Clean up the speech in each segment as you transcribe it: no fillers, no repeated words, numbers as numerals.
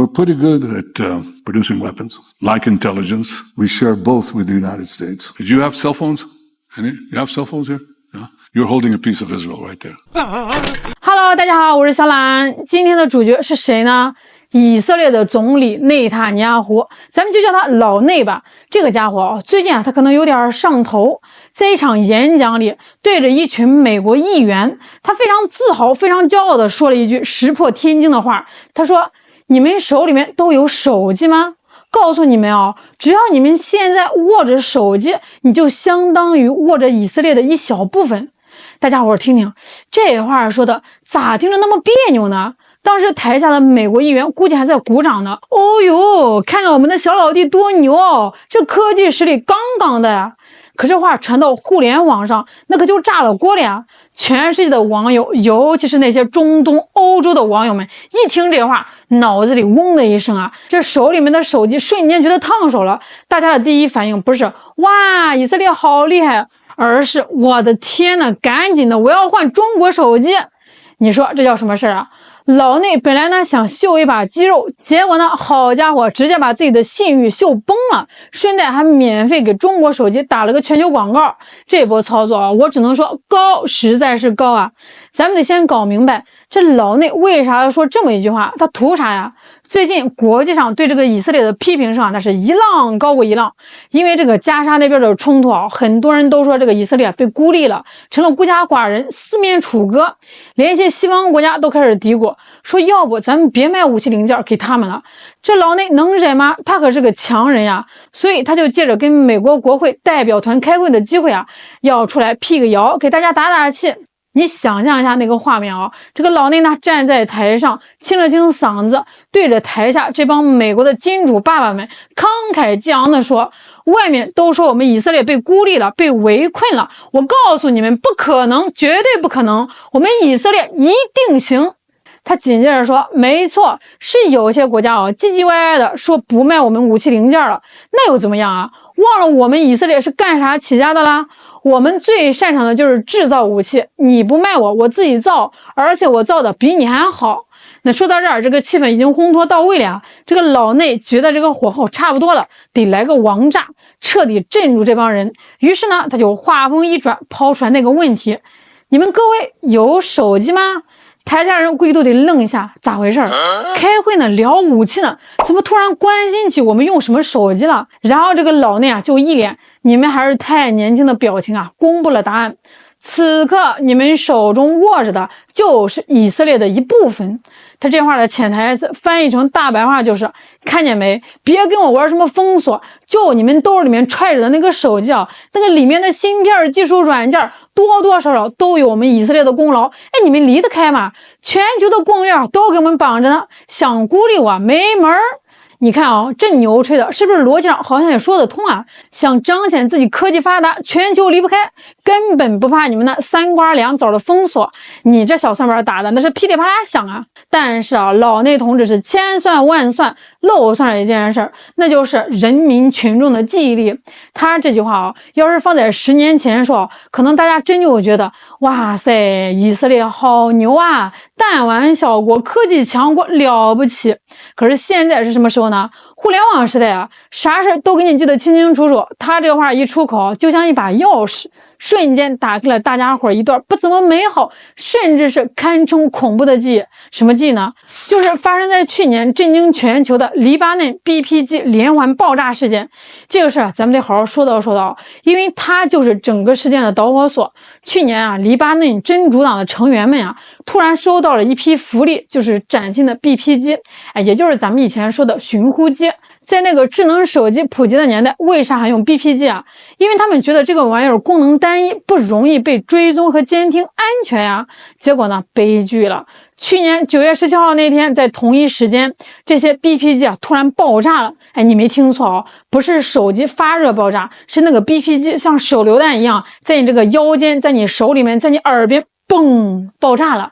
We're pretty good at producing weapons, like intelligence. We share both with the United States. Did you have cell phones? Any? You have cell phones here? Yeah. You're holding a piece of Israel right there. Hello， 大家好，我是小兰。今天的主角是谁呢？以色列的总理内塔尼亚胡，咱们就叫他老内吧。这个家伙最近他可能有点上头，在一场演讲里，对着一群美国议员，他非常自豪、非常骄傲地说了一句石破天惊的话。他说：“你们手里面都有手机吗？告诉你们啊，只要你们现在握着手机，你就相当于握着以色列的一小部分。”大家伙听听，这话说的咋听着那么别扭呢？当时台下的美国议员估计还在鼓掌呢。哦哟，看看我们的小老弟多牛哦，这科技实力杠杠的呀！可这话传到互联网上，那可就炸了锅了呀！全世界的网友，尤其是那些中东、欧洲的网友们，一听这话，脑子里嗡的一声啊，这手里面的手机瞬间觉得烫手了。大家的第一反应不是哇，以色列好厉害，而是我的天呐，赶紧的，我要换中国手机！你说这叫什么事儿啊？老内本来呢想秀一把肌肉，结果呢，好家伙，直接把自己的信誉秀崩了，顺带还免费给中国手机打了个全球广告。这波操作啊，我只能说高，实在是高啊！咱们得先搞明白，这老内为啥要说这么一句话？他图啥呀？最近国际上对这个以色列的批评上，那是一浪高过一浪。因为这个加沙那边的冲突啊，很多人都说这个以色列被孤立了，成了孤家寡人，四面楚歌。连一些西方国家都开始嘀咕，说要不咱们别卖武器零件给他们了。这老内能忍吗？他可是个强人呀，所以他就借着跟美国国会代表团开会的机会啊，要出来辟个谣，给大家打打气。你想象一下那个画面啊，这个老内呢站在台上，清了清嗓子，对着台下这帮美国的金主爸爸们慷慨激昂地说：“外面都说我们以色列被孤立了，被围困了，我告诉你们，不可能，绝对不可能，我们以色列一定行。”他紧接着说：“没错，是有些国家啊唧唧歪歪的说不卖我们武器零件了，那又怎么样啊？忘了我们以色列是干啥起家的啦？我们最擅长的就是制造武器，你不卖我自己造，而且我造的比你还好。”那说到这儿，这个气氛已经烘托到位了啊。这个老内觉得这个火候差不多了，得来个王炸，彻底镇住这帮人。于是呢，他就话锋一转，抛出来那个问题：“你们各位有手机吗？”台下人估计都得愣一下，咋回事？开会呢，聊武器呢，怎么突然关心起我们用什么手机了？然后这个老内啊，就一脸你们还是太年轻的表情啊，公布了答案。此刻你们手中握着的就是以色列的一部分。他这话的潜台词翻译成大白话就是：看见没？别跟我玩什么封锁，就你们兜里面揣着的那个手机啊，那个里面的芯片技术软件多多少少都有我们以色列的功劳。哎，你们离得开吗？全球的供应链都给我们绑着呢，想孤立我没门儿。你看啊，这牛吹的是不是逻辑上好像也说得通啊？想彰显自己科技发达，全球离不开，根本不怕你们那三瓜两枣的封锁。你这小算盘打的那是噼里啪啦响啊！但是啊，老内同志是千算万算漏算了一件事，那就是人民群众的记忆力。他这句话啊，要是放在10年前说，可能大家真就觉得哇塞，以色列好牛啊，弹丸小国，科技强国了不起。可是现在是什么时候呢？互联网时代啊，啥事都给你记得清清楚楚。他这话一出口，就像一把钥匙，瞬间打开了大家伙一段不怎么美好，甚至是堪称恐怖的记忆。什么记忆呢？就是发生在去年震惊全球的黎巴嫩 BP 机连环爆炸事件。这个事儿咱们得好好说道，因为它就是整个事件的导火索。去年啊，黎巴嫩真主党的成员们啊，突然收到了一批福利，就是崭新的 BP 机，也就是咱们以前说的寻呼机。在那个智能手机普及的年代，为啥还用 BP 机啊？因为他们觉得这个玩意儿功能单一，不容易被追踪和监听，安全呀。结果呢，悲剧了。去年9月17号那天，在同一时间，这些 BP 机啊突然爆炸了。你没听错哦，不是手机发热爆炸，是那个 BP 机像手榴弹一样，在你这个腰间，在你手里面，在你耳边，嘣，爆炸了。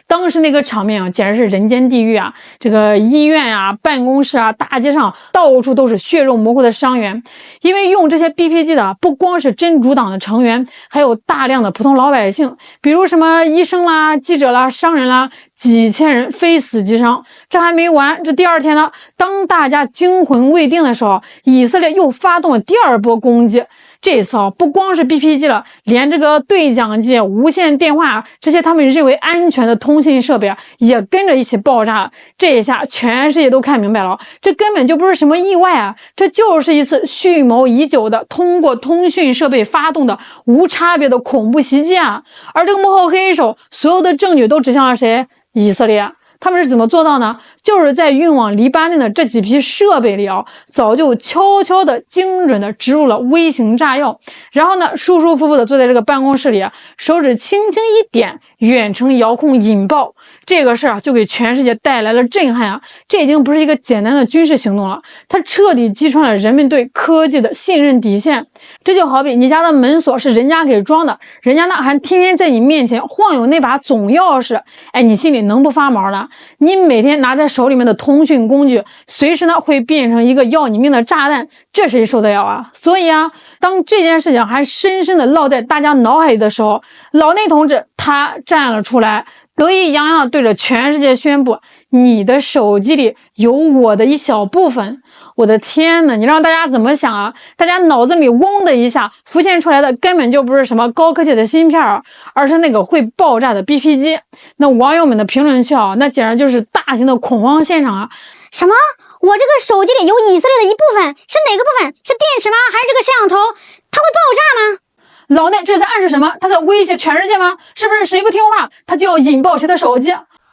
当时那个场面啊，简直是人间地狱啊！这个医院啊、办公室啊、大街上到处都是血肉模糊的伤员。因为用这些 BPG 的不光是真主党的成员，还有大量的普通老百姓，比如什么医生啦、记者啦、商人啦，几千人非死即伤。这还没完，这第二天呢，当大家惊魂未定的时候，以色列又发动了第二波攻击。这次不光是 BPG 了，连这个对讲机、无线电话这些他们认为安全的通信设备也跟着一起爆炸了。这一下全世界都看明白了，这根本就不是什么意外啊，这就是一次蓄谋已久的通过通讯设备发动的无差别的恐怖袭击啊！而这个幕后黑手，所有的证据都指向了谁？以色列。他们是怎么做到呢？就是在运往黎巴嫩的这几批设备里早就悄悄的、精准的植入了微型炸药，然后呢，舒舒服服的坐在这个办公室里，手指轻轻一点，远程遥控引爆。这个事儿就给全世界带来了震撼啊！这已经不是一个简单的军事行动了，它彻底击穿了人们对科技的信任底线。这就好比你家的门锁是人家给装的，人家呢还天天在你面前晃悠那把总钥匙，哎，你心里能不发毛呢？你每天拿在手里面的通讯工具，随时呢会变成一个要你命的炸弹，这谁受得了啊？所以啊，当这件事情还深深的烙在大家脑海里的时候，老内同志他站了出来，得意洋洋地对着全世界宣布：你的手机里有我的一小部分。我的天哪，你让大家怎么想啊？大家脑子里嗡的一下浮现出来的根本就不是什么高科技的芯片而是那个会爆炸的 BPG。那网友们的评论区那简直就是大型的恐慌现场啊！什么？我这个手机里有以色列的一部分，是哪个部分？是电池吗？还是这个摄像头？它会爆炸吗？老内这是在暗示什么？他在威胁全世界吗？是不是谁不听话，他就要引爆谁的手机？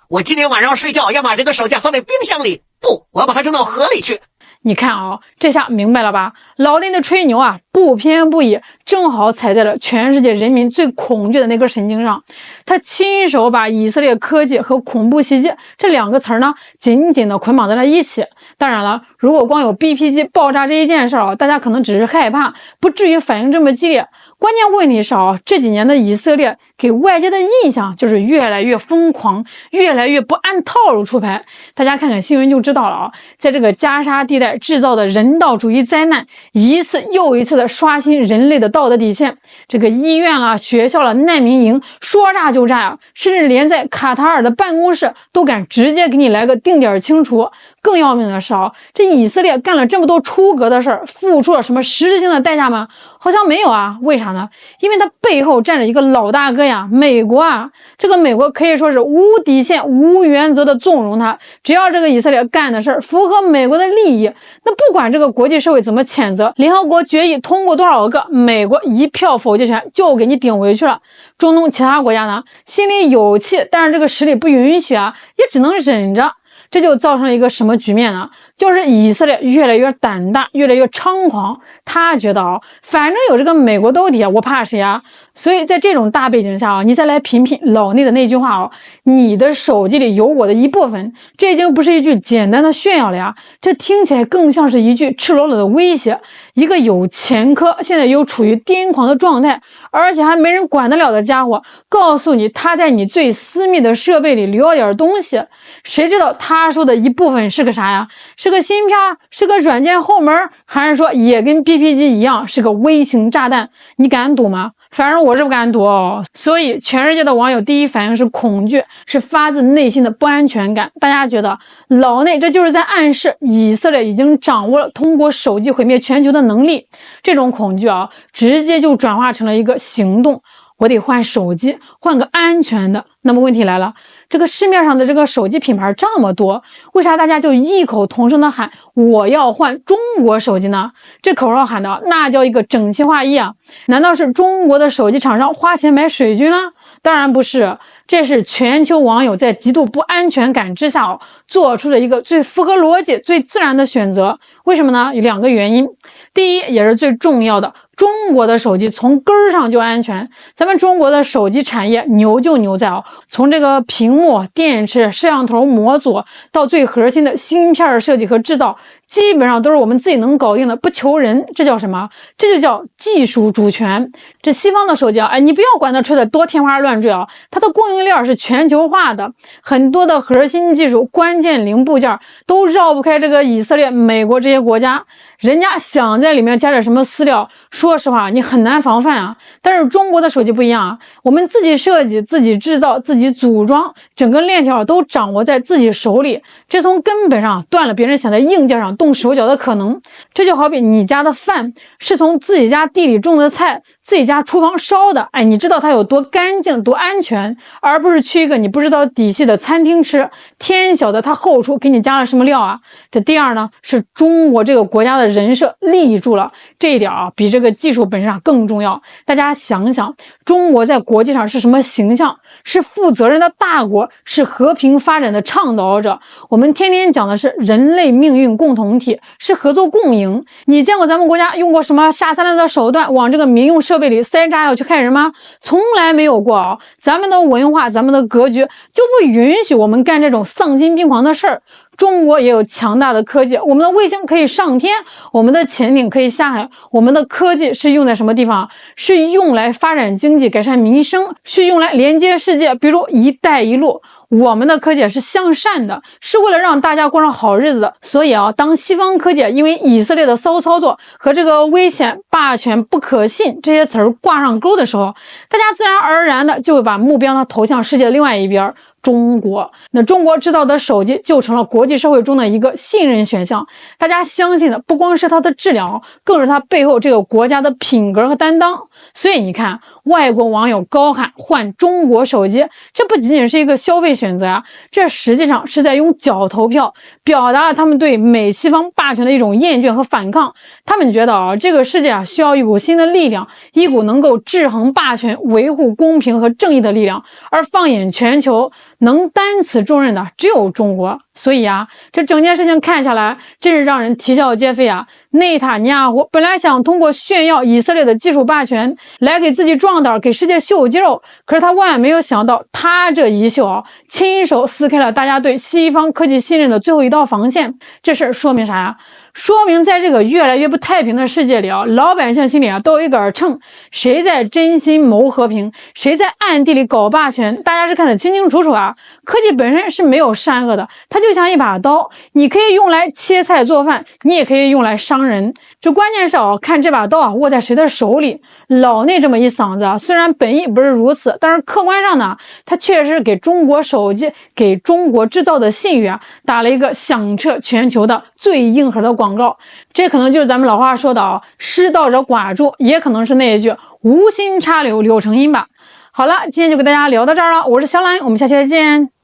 我今天晚上睡觉要把这个手机放在冰箱里，不，我要把它扔到河里去。你看这下明白了吧？老内的吹牛不偏不倚，正好踩在了全世界人民最恐惧的那根神经上。他亲手把以色列科技和恐怖袭击这两个词呢，紧紧的捆绑在了一起。当然了，如果光有 BPG 爆炸这一件事大家可能只是害怕，不至于反应这么激烈。关键问题是这几年的以色列给外界的印象就是越来越疯狂，越来越不按套路出牌。大家看看新闻就知道了在这个加沙地带制造的人道主义灾难，一次又一次的刷新人类的道德底线。这个医院学校难民营说炸就炸甚至连在卡塔尔的办公室都敢直接给你来个定点清除。更要命的是这以色列干了这么多出格的事儿，付出了什么实质性的代价吗？好像没有为啥呢？因为它背后站着一个老大哥呀，美国这个美国可以说是无底线、无原则的纵容他，只要这个以色列干的事儿符合美国的利益，那不管这个国际社会怎么谴责，联合国决议通过多少个，美国一票否决权就给你顶回去了。中东其他国家呢，心里有气，但是这个实力不允许也只能忍着。这就造成了一个什么局面呢？就是以色列越来越胆大，越来越猖狂。他觉得反正有这个美国兜底我怕谁所以在这种大背景下你再来品品老内的那句话你的手机里有我的一部分，这已经不是一句简单的炫耀了这听起来更像是一句赤裸裸的威胁。一个有前科，现在又处于癫狂的状态，而且还没人管得了的家伙，告诉你他在你最私密的设备里留了点东西。谁知道他说的一部分是个啥是个芯片，是个软件后门，还是说也跟 BPG 一样是个微型炸弹？你敢赌吗？反正我是不敢赌所以全世界的网友第一反应是恐惧，是发自内心的不安全感。大家觉得老内这就是在暗示以色列已经掌握了通过手机毁灭全球的能力。这种恐惧直接就转化成了一个行动，我得换手机，换个安全的。那么问题来了，这个市面上的这个手机品牌这么多，为啥大家就异口同声的喊我要换中国手机呢？这口号喊的那叫一个整齐划一难道是中国的手机厂商花钱买水军了？当然不是，这是全球网友在极度不安全感之下做出了一个最符合逻辑、最自然的选择。为什么呢？有两个原因。第一，也是最重要的，中国的手机从根儿上就安全。咱们中国的手机产业牛就牛在从这个屏幕、电池、摄像头、模组到最核心的芯片设计和制造，基本上都是我们自己能搞定的，不求人。这叫什么？这就叫技术主权。这西方的手机你不要管它吹的多天花乱坠它的供应链是全球化的，很多的核心技术、关键零部件都绕不开这个以色列、美国这些国家。人家想在里面加点什么饲料，说实话你很难防范但是中国的手机不一样我们自己设计、自己制造、自己组装，整个链条都掌握在自己手里，这从根本上断了别人想在硬件上动手脚的可能。这就好比你家的饭是从自己家地里种的菜，自己家厨房烧的，你知道它有多干净、多安全，而不是去一个你不知道底细的餐厅吃，天晓得它后厨给你加了什么料这第二呢，是中国这个国家的人设立住了，这一点比这个技术本身上更重要。大家想想，中国在国际上是什么形象？是负责任的大国，是和平发展的倡导者。我们天天讲的是人类命运共同体，是合作共赢。你见过咱们国家用过什么下三滥的手段往这个民用设备里塞炸药去害人吗？从来没有过咱们的文化、咱们的格局就不允许我们干这种丧心病狂的事儿。中国也有强大的科技，我们的卫星可以上天，我们的潜艇可以下海，我们的科技是用在什么地方？是用来发展经济、改善民生，是用来连接世界，比如一带一路。我们的科技是向善的，是为了让大家过上好日子的。所以当西方科技因为以色列的骚操作和这个危险、霸权、不可信这些词儿挂上钩的时候，大家自然而然的就会把目标呢投向世界另外一边，中国。那中国制造的手机就成了国际社会中的一个信任选项，大家相信的不光是它的质量，更是它背后这个国家的品格和担当。所以你看，外国网友高喊换中国手机，这不仅仅是一个消费选择这实际上是在用脚投票，表达了他们对美西方霸权的一种厌倦和反抗。他们觉得这个世界需要一股新的力量，一股能够制衡霸权、维护公平和正义的力量。而放眼全球，能担此重任的只有中国。所以这整件事情看下来，真是让人啼笑皆非内塔尼亚胡本来想通过炫耀以色列的技术霸权来给自己壮胆，给世界秀肌肉，可是他万万没有想到，他这一秀亲手撕开了大家对西方科技信任的最后一道防线。这事儿说明啥说明在这个越来越不太平的世界里老百姓心里都有一杆秤，谁在真心谋和平，谁在暗地里搞霸权，大家是看得清清楚楚科技本身是没有善恶的，它就像一把刀，你可以用来切菜做饭，你也可以用来伤人。这关键是看这把刀握在谁的手里。老内这么一嗓子虽然本意不是如此，但是客观上呢，他确实给中国手机、给中国制造的信誉打了一个响彻全球的最硬核的广告。这可能就是咱们老话说的失道者寡助，也可能是那一句无心插柳柳成荫吧。好了，今天就给大家聊到这儿了，我是小兰，我们下期再见。